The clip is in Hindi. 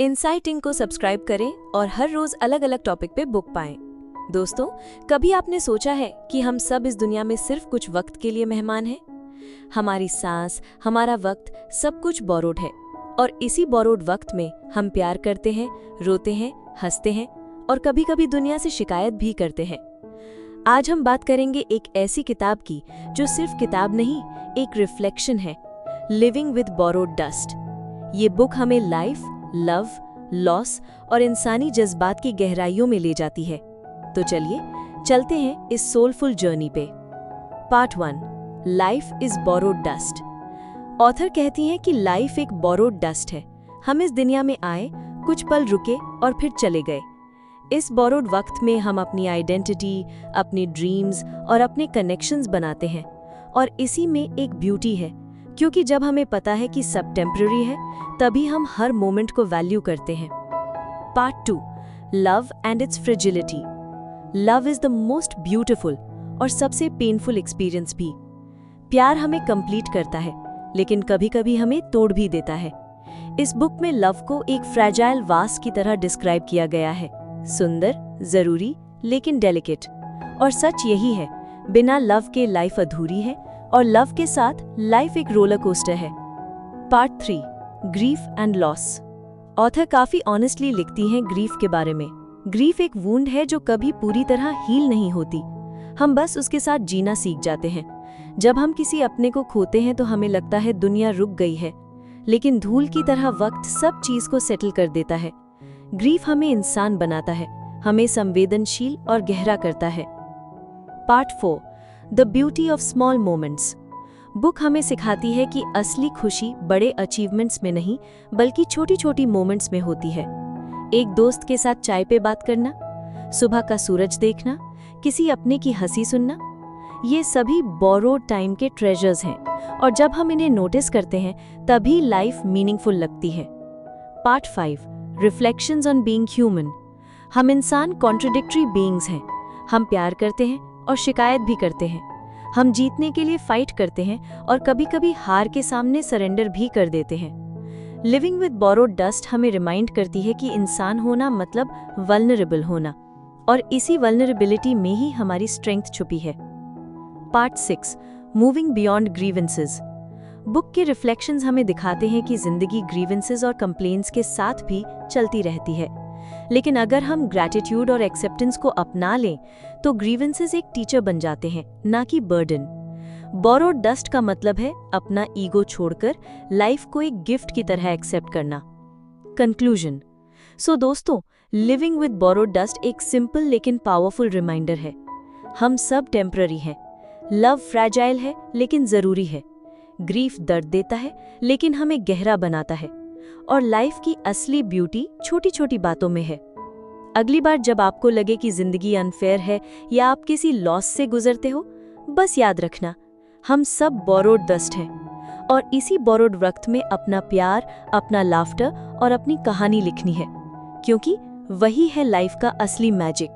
इनसाइटिंग को सब्सक्राइब करें और हर रोज अलग अलग टॉपिक पे बुक पाएं। दोस्तों, कभी आपने सोचा है कि हम सब इस दुनिया में सिर्फ कुछ वक्त के लिए मेहमान हैं? हमारी सांस, हमारा वक्त, सब कुछ बोरोड है। और इसी बोरोड वक्त में हम प्यार करते हैं, रोते हैं, हंसते हैं और कभी-कभी दुनिया से शिकायत भी करते हैं। आज हम बात करेंगे एक ऐसी किताब की जो सिर्फ किताब नहीं, एक रिफ्लेक्शन है, लिविंग विद बोरोड डस्ट। ये बुक हमें लाइफ, लव, लॉस और इंसानी जज्बात की गहराइयों में ले जाती है। तो चलिए चलते हैं इस सोलफुल जर्नी पे। Part 1, life is borrowed dust. Author कहती हैं कि लाइफ एक बोरोड डस्ट है। हम इस दुनिया में आए, कुछ पल रुके और फिर चले गए। इस बोरोड वक्त में हम अपनी आइडेंटिटी, अपनी ड्रीम्स और अपने कनेक्शंस बनाते हैं। और इसी में एक ब्यूटी है, क्योंकि जब हमें पता है कि सब टेम्पररी है, तभी हम हर मोमेंट को वैल्यू करते हैं। Part 2, love and it's fragility. Love is the most beautiful और सबसे पेनफुल एक्सपीरियंस भी। प्यार हमें कंप्लीट करता है, लेकिन कभी-कभी हमें तोड़ भी देता है। इस बुक में लव को एक फ्रैजाइल वास की तरह डिस्क्राइब किया गया है, सुंदर, जरूरी, लेकिन डेलिकेट। और सच यही है, बिना लव के लाइफ अधूरी है और लव के साथ लाइफ एक रोलर कोस्टर है। Part 3, grief and loss. Author काफी ऑनेस्टली लिखती हैं ग्रीफ के बारे में। ग्रीफ एक वुंड है जो कभी पूरी तरह हील नहीं होती। हम बस उसके साथ जीना सीख जाते हैं। जब हम किसी अपने को खोते हैं तो हमें लगता है दुनिया रुक गई है, लेकिन धूल की तरह वक्त सब चीज को सेटल कर देता है। ग्रीफ हमें इंसान बनाता है, हमें संवेदनशील और गहरा करता है। Part 4, the beauty of small moments. Book हमें सिखाती है कि असली खुशी बड़े अचीवमेंट्स में नहीं, बल्कि छोटी छोटी मोमेंट्स में होती है। एक दोस्त के साथ चाय पे बात करना, सुबह का सूरज देखना, किसी अपने की हंसी सुनना, ये सभी बोरोड टाइम के ट्रेजर्स हैं। और जब हम इन्हें नोटिस करते हैं, तभी लाइफ मीनिंगफुल लगती है। Part 5, reflections on being human. हम इंसान कॉन्ट्रडिक्टरी बीइंग्स हैं। हम प्यार करते हैं और शिकायत भी करते हैं। हम जीतने के लिए फाइट करते हैं और कभी-कभी हार के सामने सरेंडर भी कर देते हैं। लिविंग विद बोरोड डस्ट हमें रिमाइंड करती है कि इंसान होना मतलब वल्नरेबल होना, और इसी वल्नरेबिलिटी में ही हमारी स्ट्रेंथ छुपी है। Part 6, moving beyond grievances. Book के रिफ्लेक्शंस हमें दिखाते हैं कि जिंदगी ग्रीवेंसेस और कंप्लेंट्स के साथ भी चलती रहती है, लेकिन अगर हम ग्रैटिट्यूड और एक्सेप्टेंस को अपना लें तो ग्रीवेंसेस एक टीचर बन जाते हैं, ना कि बर्डन। बोरोड डस्ट का मतलब है अपना ईगो छोड़कर लाइफ को एक गिफ्ट की तरह एक्सेप्ट करना। कंक्लूजन। सो दोस्तों, लिविंग विद बोरोड डस्ट एक सिंपल लेकिन पावरफुल रिमाइंडर है। हम सब टेम्पररी हैं। लव फ्रैजाइल है लेकिन जरूरी है। ग्रीफ दर्द देता है लेकिन हमें गहरा बनाता है। और लाइफ की असली ब्यूटी छोटी छोटी बातों में है। अगली बार जब आपको लगे कि जिंदगी अनफेयर है या आप किसी लॉस से गुजरते हो, बस याद रखना, हम सब बोरोड डस्ट हैं और इसी बोरोड वक्त में अपना प्यार, अपना लाफ्टर और अपनी कहानी लिखनी है, क्योंकि वही है लाइफ का असली मैजिक।